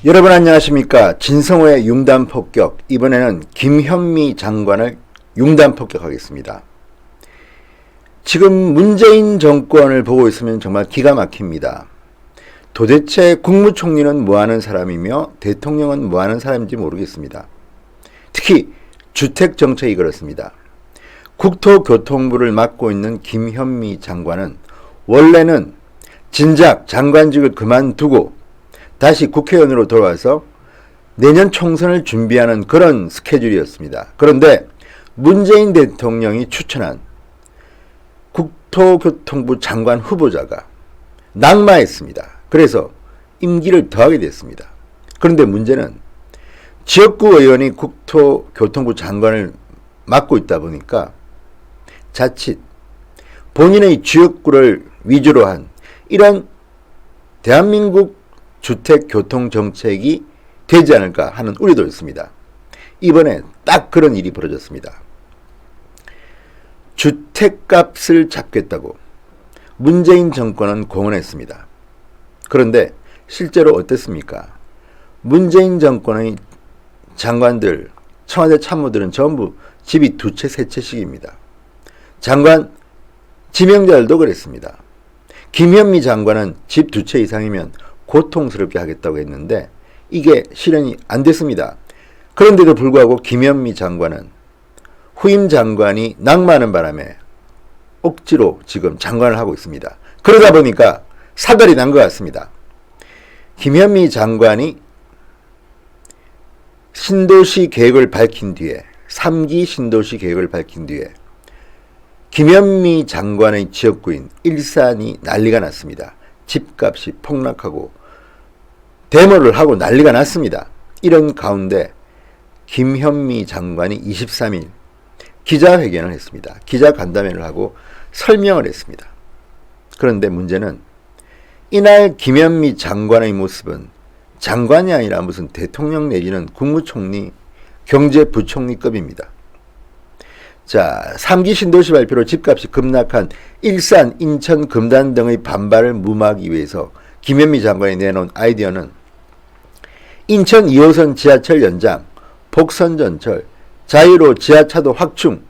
여러분 안녕하십니까. 진성호의 융단폭격, 이번에는 김현미 장관을 융단폭격하겠습니다. 지금 문재인 정권을 보고 있으면 정말 기가 막힙니다. 도대체 국무총리는 뭐하는 사람이며 대통령은 뭐하는 사람인지 모르겠습니다. 특히 주택정책이 그렇습니다. 국토교통부를 맡고 있는 김현미 장관은 원래는 진작 장관직을 그만두고 다시 국회의원으로 돌아와서 내년 총선을 준비하는 그런 스케줄이었습니다. 그런데 문재인 대통령이 추천한 국토교통부 장관 후보자가 낙마했습니다. 그래서 임기를 더하게 됐습니다. 그런데 문제는 지역구 의원이 국토교통부 장관을 맡고 있다 보니까 자칫 본인의 지역구를 위주로 한 이런 대한민국 주택교통정책이 되지 않을까 하는 우려도 있습니다. 이번에 딱 그런 일이 벌어졌습니다. 주택값을 잡겠다고 문재인 정권은 공언했습니다. 그런데 실제로 어땠습니까? 문재인 정권의 장관들, 청와대 참모들은 전부 집이 두 채, 세 채씩입니다. 장관 지명자들도 그랬습니다. 김현미 장관은 집 두 채 이상이면 고통스럽게 하겠다고 했는데 이게 실현이 안 됐습니다. 그런데도 불구하고 김현미 장관은 후임 장관이 낙마하는 바람에 억지로 지금 장관을 하고 있습니다. 그러다 보니까 사달이 난 것 같습니다. 김현미 장관이 신도시 계획을 밝힌 뒤에 3기 신도시 계획을 밝힌 뒤에 김현미 장관의 지역구인 일산이 난리가 났습니다. 집값이 폭락하고 데모를 하고 난리가 났습니다. 이런 가운데 김현미 장관이 23일 기자회견을 했습니다. 기자간담회를 하고 설명을 했습니다. 그런데 문제는 이날 김현미 장관의 모습은 장관이 아니라 무슨 대통령 내지는 국무총리, 경제부총리급입니다. 자, 3기 신도시 발표로 집값이 급락한 일산, 인천, 금단 등의 반발을 무마하기 위해서 김현미 장관이 내놓은 아이디어는 인천 2호선 지하철 연장, 복선 전철, 자유로 지하차도 확충,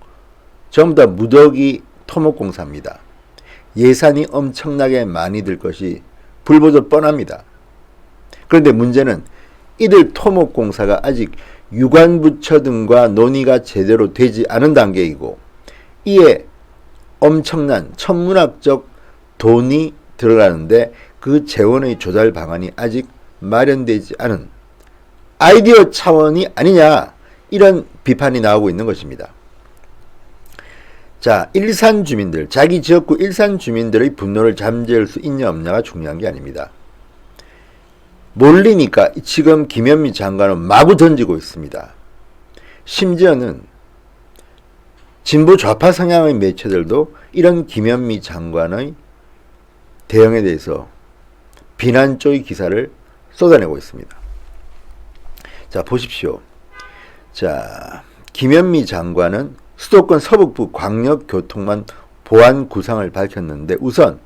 전부 다 무더기 토목공사입니다. 예산이 엄청나게 많이 들 것이 불보듯 뻔합니다. 그런데 문제는 이들 토목공사가 아직 유관부처 등과 논의가 제대로 되지 않은 단계이고 이에 엄청난 천문학적 돈이 들어가는데 그 재원의 조달 방안이 아직 마련되지 않은 아이디어 차원이 아니냐, 이런 비판이 나오고 있는 것입니다. 자, 일산 주민들, 자기 지역구 일산 주민들의 분노를 잠재울 수 있냐 없냐가 중요한 게 아닙니다. 몰리니까 지금 김현미 장관은 마구 던지고 있습니다. 심지어는 진보 좌파 성향의 매체들도 이런 김현미 장관의 대응에 대해서 비난조의 기사를 쏟아내고 있습니다. 자, 보십시오. 자, 김현미 장관은 수도권 서북부 광역교통망 보완 구상을 밝혔는데 우선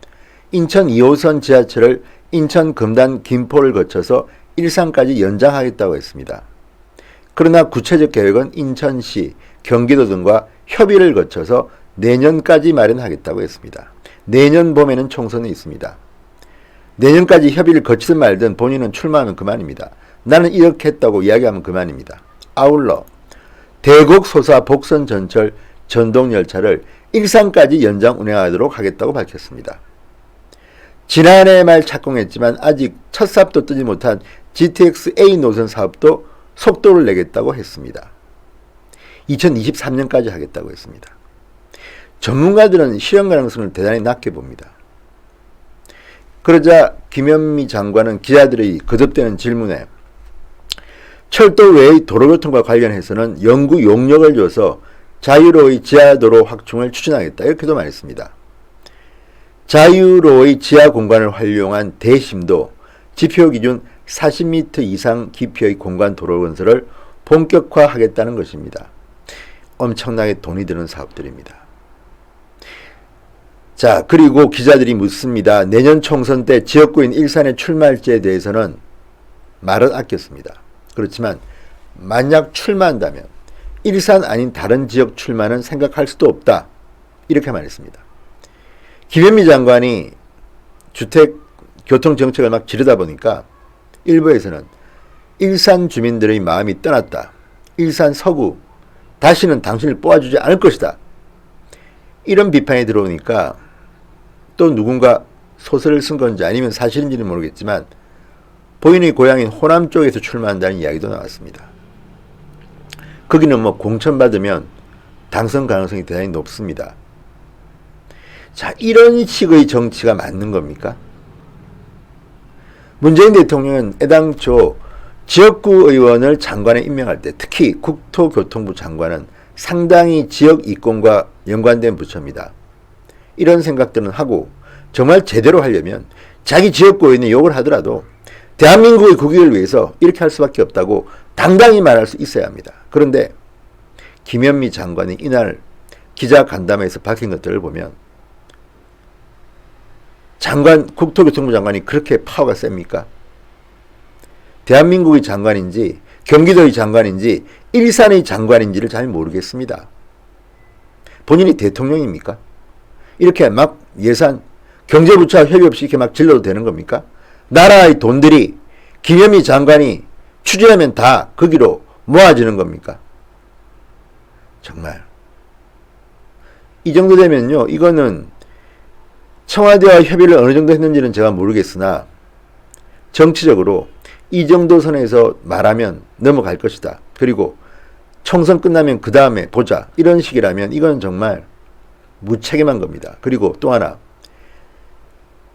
인천 2호선 지하철을 인천 금단 김포를 거쳐서 일산까지 연장하겠다고 했습니다. 그러나 구체적 계획은 인천시, 경기도 등과 협의를 거쳐서 내년까지 마련하겠다고 했습니다. 내년 봄에는 총선이 있습니다. 내년까지 협의를 거치든 말든 본인은 출마하면 그만입니다. 나는 이렇게 했다고 이야기하면 그만입니다. 아울러 대곡 소사 복선 전철 전동열차를 일산까지 연장 운행하도록 하겠다고 밝혔습니다. 지난해 말 착공했지만 아직 첫 삽도 뜨지 못한 GTX-A 노선 사업도 속도를 내겠다고 했습니다. 2023년까지 하겠다고 했습니다. 전문가들은 실현 가능성을 대단히 낮게 봅니다. 그러자 김현미 장관은 기자들의 거듭되는 질문에 철도 외의 도로교통과 관련해서는 연구 용역을 줘서 자유로의 지하도로 확충을 추진하겠다, 이렇게도 말했습니다. 자유로의 지하 공간을 활용한 대심도 지표 기준 40m 이상 깊이의 공간 도로 건설을 본격화하겠다는 것입니다. 엄청나게 돈이 드는 사업들입니다. 자, 그리고 기자들이 묻습니다. 내년 총선 때 지역구인 일산의 출마할지에 대해서는 말은 아꼈습니다. 그렇지만 만약 출마한다면 일산 아닌 다른 지역 출마는 생각할 수도 없다. 이렇게 말했습니다. 김현미 장관이 주택 교통 정책을 막 지르다 보니까 일부에서는 일산 주민들의 마음이 떠났다. 일산 서구 다시는 당신을 뽑아주지 않을 것이다. 이런 비판이 들어오니까 또 누군가 소설을 쓴 건지 아니면 사실인지는 모르겠지만 본인의 고향인 호남 쪽에서 출마한다는 이야기도 나왔습니다. 거기는 뭐 공천받으면 당선 가능성이 대단히 높습니다. 자, 이런 식의 정치가 맞는 겁니까? 문재인 대통령은 애당초 지역구 의원을 장관에 임명할 때 특히 국토교통부 장관은 상당히 지역 이권과 연관된 부처입니다. 이런 생각들은 하고 정말 제대로 하려면 자기 지역구 의원이 욕을 하더라도 대한민국의 국익을 위해서 이렇게 할 수밖에 없다고 당당히 말할 수 있어야 합니다. 그런데 김현미 장관이 이날 기자간담회에서 밝힌 것들을 보면 국토교통부 장관이 그렇게 파워가 셉니까? 대한민국의 장관인지 경기도의 장관인지 일산의 장관인지를 잘 모르겠습니다. 본인이 대통령입니까? 이렇게 막 예산 경제부처와 협의 없이 이렇게 막 질러도 되는 겁니까? 나라의 돈들이 김현미 장관이 추진하면 다 거기로 모아지는 겁니까? 정말 이 정도 되면요, 이거는 청와대와 협의를 어느 정도 했는지는 제가 모르겠으나 정치적으로 이 정도 선에서 말하면 넘어갈 것이다. 그리고 총선 끝나면 그 다음에 보자. 이런 식이라면 이건 정말 무책임한 겁니다. 그리고 또 하나,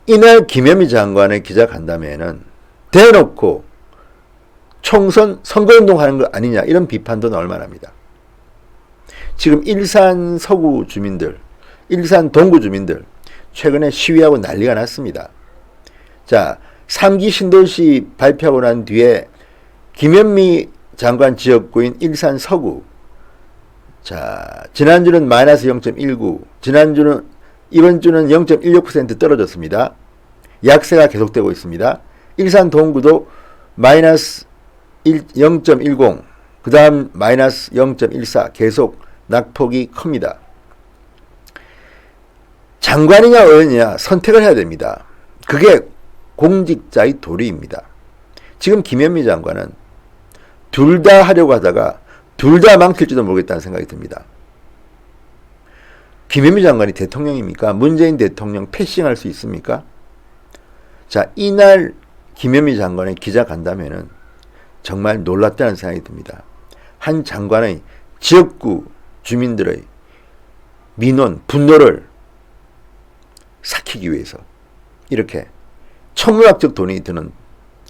이날 김현미 장관의 기자간담회에는 대놓고 총선 선거운동하는 거 아니냐 이런 비판도 나올 만합니다. 지금 일산 서구 주민들, 일산 동구 주민들 최근에 시위하고 난리가 났습니다. 자, 3기 신도시 발표하고 난 뒤에 김현미 장관 지역구인 일산 서구, 자, 지난주는 마이너스 0.19, 이번 주는 0.16% 떨어졌습니다. 약세가 계속되고 있습니다. 일산 동구도 마이너스 0.10, 그 다음 마이너스 0.14 계속 낙폭이 큽니다. 장관이냐 의원이냐 선택을 해야 됩니다. 그게 공직자의 도리입니다. 지금 김현미 장관은 둘 다 하려고 하다가 둘 다 망칠지도 모르겠다는 생각이 듭니다. 김현미 장관이 대통령입니까? 문재인 대통령 패싱할 수 있습니까? 자, 이날 김현미 장관의 기자간담회는 정말 놀랍다는 생각이 듭니다. 한 장관의 지역구 주민들의 민원, 분노를 삭히기 위해서 이렇게 천문학적 돈이 드는,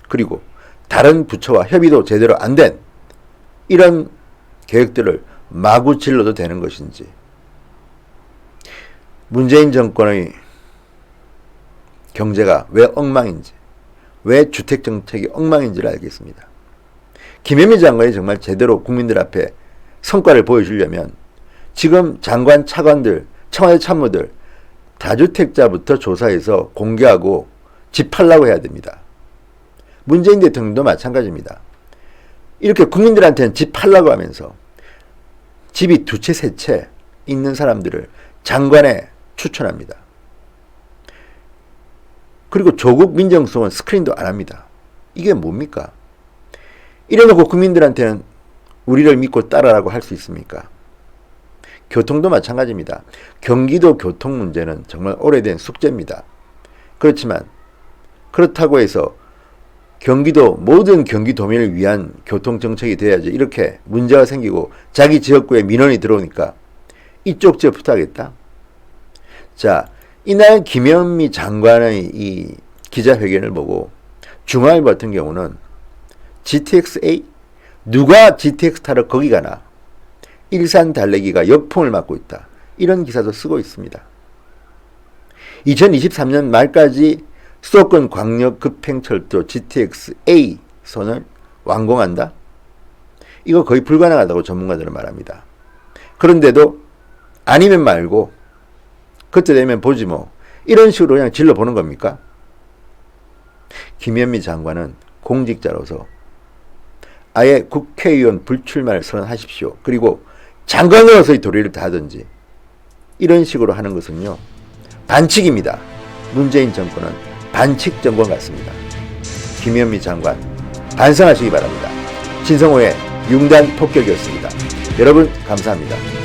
그리고 다른 부처와 협의도 제대로 안 된 이런 계획들을 마구 질러도 되는 것인지, 문재인 정권의 경제가 왜 엉망인지, 왜 주택정책이 엉망인지를 알겠습니다. 김현미 장관이 정말 제대로 국민들 앞에 성과를 보여주려면 지금 장관, 차관들, 청와대 참모들 다주택자부터 조사해서 공개하고 집 팔라고 해야 됩니다. 문재인 대통령도 마찬가지입니다. 이렇게 국민들한테는 집 팔라고 하면서 집이 두 채, 세 채 있는 사람들을 장관에 추천합니다. 그리고 조국 민정수석은 스크린도 안 합니다. 이게 뭡니까? 이래놓고 국민들한테는 우리를 믿고 따라라고 할 수 있습니까? 교통도 마찬가지입니다. 경기도 교통 문제는 정말 오래된 숙제입니다. 그렇지만 그렇다고 해서 모든 경기도민을 위한 교통정책이 돼야지 이렇게 문제가 생기고 자기 지역구에 민원이 들어오니까 이쪽 지역 부탁하겠다. 자, 이날 김현미 장관의 이 기자회견을 보고 중앙일보 같은 경우는 GTX-A? 누가 GTX 타러 거기 가나? 일산 달래기가 역풍을 맞고 있다. 이런 기사도 쓰고 있습니다. 2023년 말까지 수도권 광역급행철도 GTX-A 선을 완공한다? 이거 거의 불가능하다고 전문가들은 말합니다. 그런데도 아니면 말고 그때 되면 보지 뭐, 이런 식으로 그냥 질러보는 겁니까? 김현미 장관은 공직자로서 아예 국회의원 불출마를 선언하십시오. 그리고 장관으로서의 도리를 다하든지 이런 식으로 하는 것은요, 반칙입니다. 문재인 정권은 반칙 정권 같습니다. 김현미 장관 반성하시기 바랍니다. 진성호의 융단 폭격이었습니다. 여러분 감사합니다.